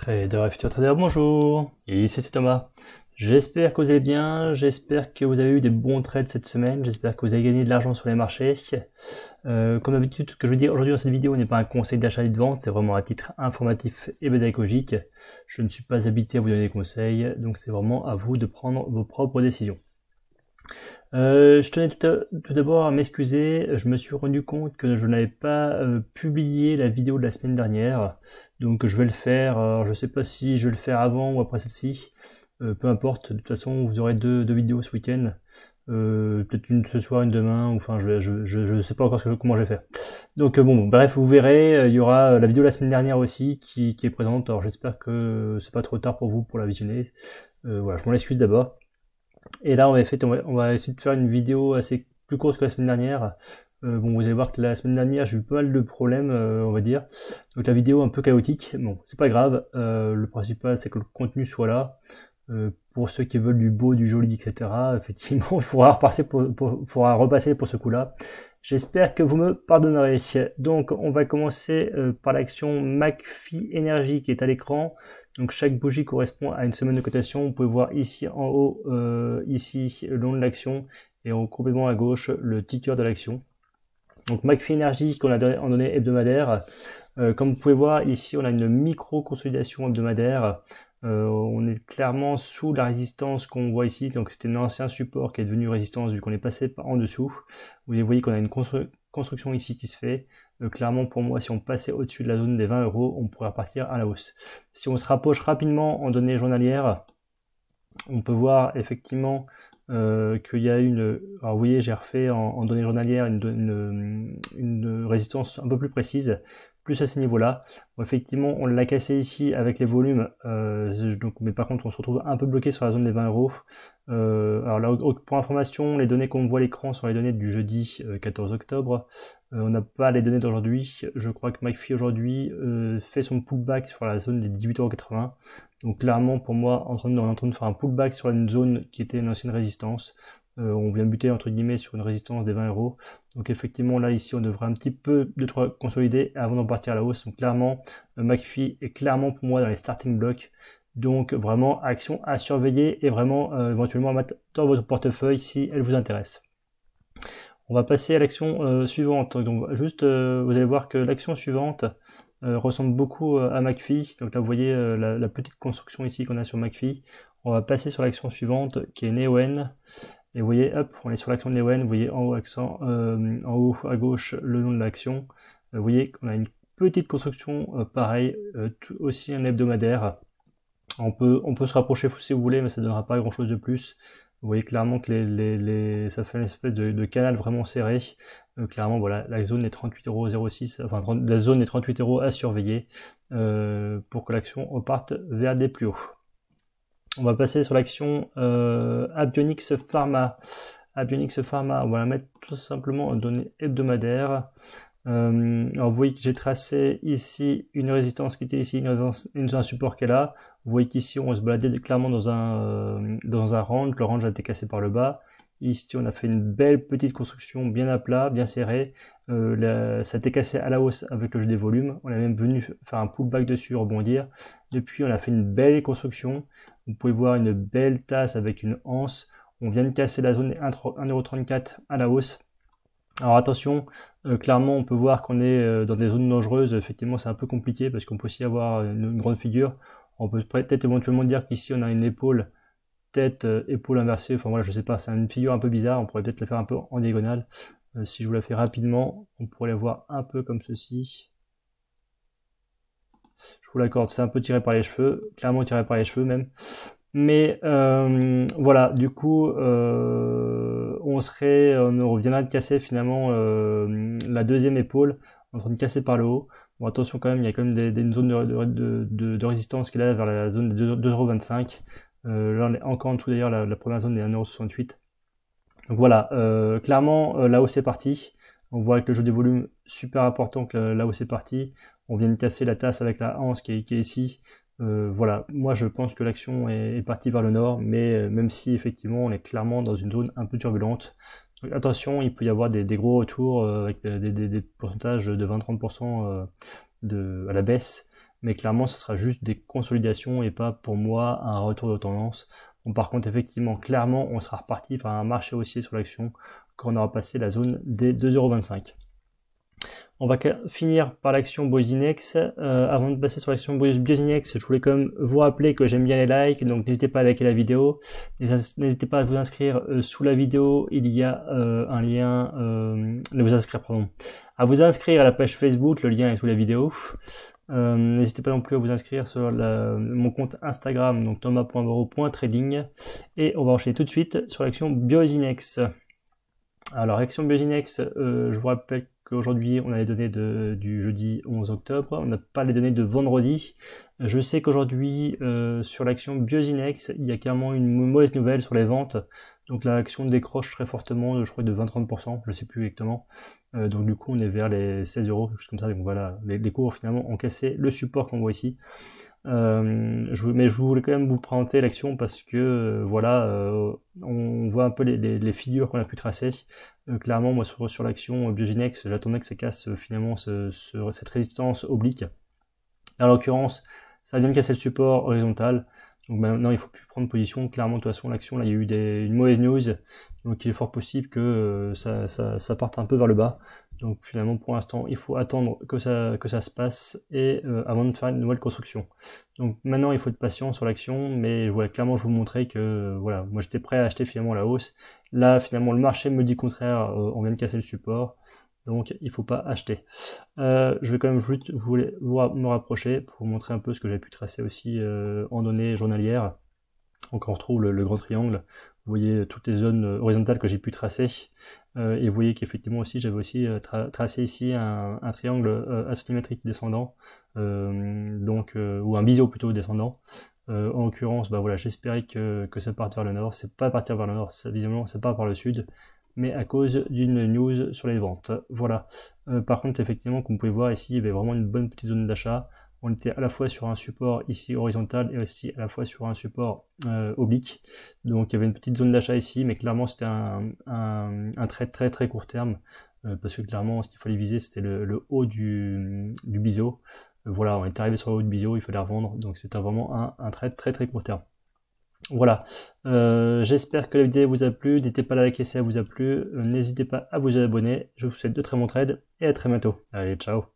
Trader et futur trader, bonjour, et ici c'est Thomas. J'espère que vous allez bien, j'espère que vous avez eu des bons trades cette semaine, j'espère que vous avez gagné de l'argent sur les marchés. Comme d'habitude, ce que je veux dire aujourd'hui dans cette vidéo n'est pas un conseil d'achat et de vente, c'est vraiment un titre informatif et pédagogique. Je ne suis pas habité à vous donner des conseils, donc c'est vraiment à vous de prendre vos propres décisions. Je tenais tout d'abord à m'excuser, je me suis rendu compte que je n'avais pas publié la vidéo de la semaine dernière, donc je vais le faire. Alors, je sais pas si je vais le faire avant ou après celle-ci, peu importe, de toute façon vous aurez deux vidéos ce week-end, peut-être une ce soir, une demain, ou enfin je sais pas encore comment je vais faire. Donc bon, bref, vous verrez, il y aura la vidéo de la semaine dernière aussi qui est présente, alors j'espère que c'est pas trop tard pour vous pour la visionner. Voilà, je m'en excuse d'abord. Et là, on va essayer de faire une vidéo assez plus courte que la semaine dernière. Bon, vous allez voir que la semaine dernière, j'ai eu pas mal de problèmes, on va dire. Donc la vidéo est un peu chaotique. Bon, c'est pas grave. Le principal, c'est que le contenu soit là. Pour ceux qui veulent du beau, du joli, etc. Effectivement, il faudra repasser pour ce coup-là. J'espère que vous me pardonnerez. Donc, on va commencer par l'action McPhy Energy qui est à l'écran. Donc, chaque bougie correspond à une semaine de cotation. Vous pouvez voir ici en haut, ici le nom de l'action, et complètement à gauche le ticker de l'action. Donc, McPhy Energy qu'on a en données hebdomadaires. Comme vous pouvez voir ici, on a une micro-consolidation hebdomadaire. On est clairement sous la résistance qu'on voit ici, donc c'était un ancien support qui est devenu résistance vu qu'on est passé en dessous. Vous voyez qu'on a une construction ici qui se fait. Clairement pour moi, si on passait au-dessus de la zone des 20 €, on pourrait repartir à la hausse. Si on se rapproche rapidement en données journalières, on peut voir effectivement qu'il y a une... Alors vous voyez, j'ai refait en données journalières une résistance un peu plus précise, plus à ce niveau-là. Bon, effectivement, on l'a cassé ici avec les volumes, mais par contre, on se retrouve un peu bloqué sur la zone des 20 €. Alors là, pour information, les données qu'on voit à l'écran sont les données du jeudi 14 octobre. On n'a pas les données d'aujourd'hui. Je crois que McPhy aujourd'hui fait son pullback sur la zone des 18,80 €. Donc clairement, pour moi, on est en train de faire un pullback sur une zone qui était une ancienne résistance. On vient buter entre guillemets sur une résistance des 20 €. Donc effectivement là ici on devrait un petit peu consolider avant d'en partir à la hausse. Donc clairement McPhy est clairement pour moi dans les starting blocks. Donc vraiment action à surveiller et vraiment éventuellement à mettre dans votre portefeuille si elle vous intéresse. On va passer à l'action suivante. Donc juste vous allez voir que l'action suivante ressemble beaucoup à McPhy. Donc là vous voyez la petite construction ici qu'on a sur McPhy. On va passer sur l'action suivante qui est Neoen. Et vous voyez, hop, on est sur l'action de Neoen, vous voyez en haut à gauche le nom de l'action. Vous voyez qu'on a une petite construction, pareil, aussi un hebdomadaire. On peut se rapprocher si vous voulez, mais ça ne donnera pas grand chose de plus. Vous voyez clairement que ça fait une espèce de canal vraiment serré. Clairement, voilà, la zone est 38,06 €, enfin la zone est 38 € à surveiller pour que l'action reparte vers des plus hauts. On va passer sur l'action Abionics Pharma. Abionics Pharma, on va la mettre tout simplement en données hebdomadaires. Alors vous voyez que j'ai tracé ici une résistance qui était ici, un support qui est là. Vous voyez qu'ici on se baladait clairement dans un range. Le range a été cassé par le bas. Ici on a fait une belle petite construction bien à plat, bien serrée. Ça a été cassé à la hausse avec le jeu des volumes. On est même venu faire un pullback dessus, rebondir. Depuis on a fait une belle construction. Vous pouvez voir une belle tasse avec une anse. On vient de casser la zone 1,34 € à la hausse. Alors attention, clairement on peut voir qu'on est dans des zones dangereuses. Effectivement c'est un peu compliqué parce qu'on peut aussi avoir une grande figure. On peut peut-être éventuellement dire qu'ici on a une épaule, tête, épaule inversée. Enfin voilà, je sais pas, c'est une figure un peu bizarre. On pourrait peut-être la faire un peu en diagonale. Si je vous la fais rapidement, on pourrait la voir un peu comme ceci. Je vous l'accorde, c'est un peu tiré par les cheveux, clairement tiré par les cheveux même. Mais voilà, du coup, on reviendra de casser finalement la deuxième épaule, en train de casser par le haut. Bon, attention quand même, il y a quand même une zone de résistance qui est là vers la zone des 2,25 €. Là, on est encore en dessous d'ailleurs, la première zone est 1,68 €. Donc voilà, clairement, là où c'est parti. On voit avec le jeu des volumes super important que là où c'est parti. On vient de casser la tasse avec la anse qui est ici. Voilà, moi je pense que l'action est partie vers le nord, mais même si effectivement on est clairement dans une zone un peu turbulente. Donc, attention, il peut y avoir des gros retours avec des pourcentages de 20-30% à la baisse. mais clairement ce sera juste des consolidations et pas pour moi un retour de tendance. Bon, par contre effectivement clairement on sera reparti vers un marché haussier sur l'action quand on aura passé la zone des 2,25 €. On va finir par l'action Biozinex. Avant de passer sur l'action Biozinex, je voulais quand même vous rappeler que j'aime bien les likes, donc n'hésitez pas à liker la vidéo. N'hésitez pas à vous inscrire sous la vidéo, il y a un lien, à vous inscrire à la page Facebook, le lien est sous la vidéo. N'hésitez pas non plus à vous inscrire sur mon compte Instagram, donc thomas.moreau.trading. Et on va enchaîner tout de suite sur l'action Biozinex. Alors, l'action Biozinex, je vous rappelle qu'aujourd'hui, on a les données du jeudi 11 octobre, on n'a pas les données de vendredi. Je sais qu'aujourd'hui, sur l'action Biozinex, il y a carrément une mauvaise nouvelle sur les ventes. Donc l'action décroche très fortement, je crois de 20-30%, je sais plus exactement. Donc du coup, on est vers les 16 €, quelque chose comme ça. Donc voilà, les cours finalement ont cassé le support qu'on voit ici. Mais je voulais quand même vous présenter l'action parce que on voit un peu les figures qu'on a pu tracer. Clairement, moi sur l'action Biozinex, j'attendais que ça casse finalement cette résistance oblique. En l'occurrence, ça vient de casser le support horizontal. Donc maintenant, il faut plus prendre position. Clairement, de toute façon, l'action, là, il y a eu une mauvaise news. Donc il est fort possible que ça parte un peu vers le bas. Donc finalement, pour l'instant, il faut attendre que ça se passe et avant de faire une nouvelle construction. Donc maintenant, il faut être patient sur l'action, mais voilà, clairement, je vous montrais que voilà, moi j'étais prêt à acheter finalement la hausse. Là, finalement, le marché me dit le contraire. On vient de casser le support. Donc il faut pas acheter. Je vais quand même juste me rapprocher pour vous montrer un peu ce que j'ai pu tracer aussi en données journalières. Donc on retrouve le grand triangle. Vous voyez toutes les zones horizontales que j'ai pu tracer. Et vous voyez qu'effectivement aussi j'avais aussi tracé ici un triangle asymétrique descendant, ou un biseau plutôt descendant. En l'occurrence, bah voilà, j'espérais que ça parte vers le nord. C'est pas partir vers le nord, visiblement c'est pas par le sud, mais à cause d'une news sur les ventes. Voilà. Par contre, effectivement, comme vous pouvez voir ici, il y avait vraiment une bonne petite zone d'achat. On était à la fois sur un support ici horizontal et aussi à la fois sur un support oblique. Donc il y avait une petite zone d'achat ici, mais clairement c'était un trade très très court terme, parce que clairement ce qu'il fallait viser c'était le haut du biseau. Voilà, on est arrivé sur le haut du biseau, il fallait revendre, donc c'était vraiment un trade très très court terme. Voilà, j'espère que la vidéo vous a plu, n'hésitez pas à la liker si elle vous a plu, n'hésitez pas à vous abonner, je vous souhaite de très bons trades et à très bientôt. Allez, ciao.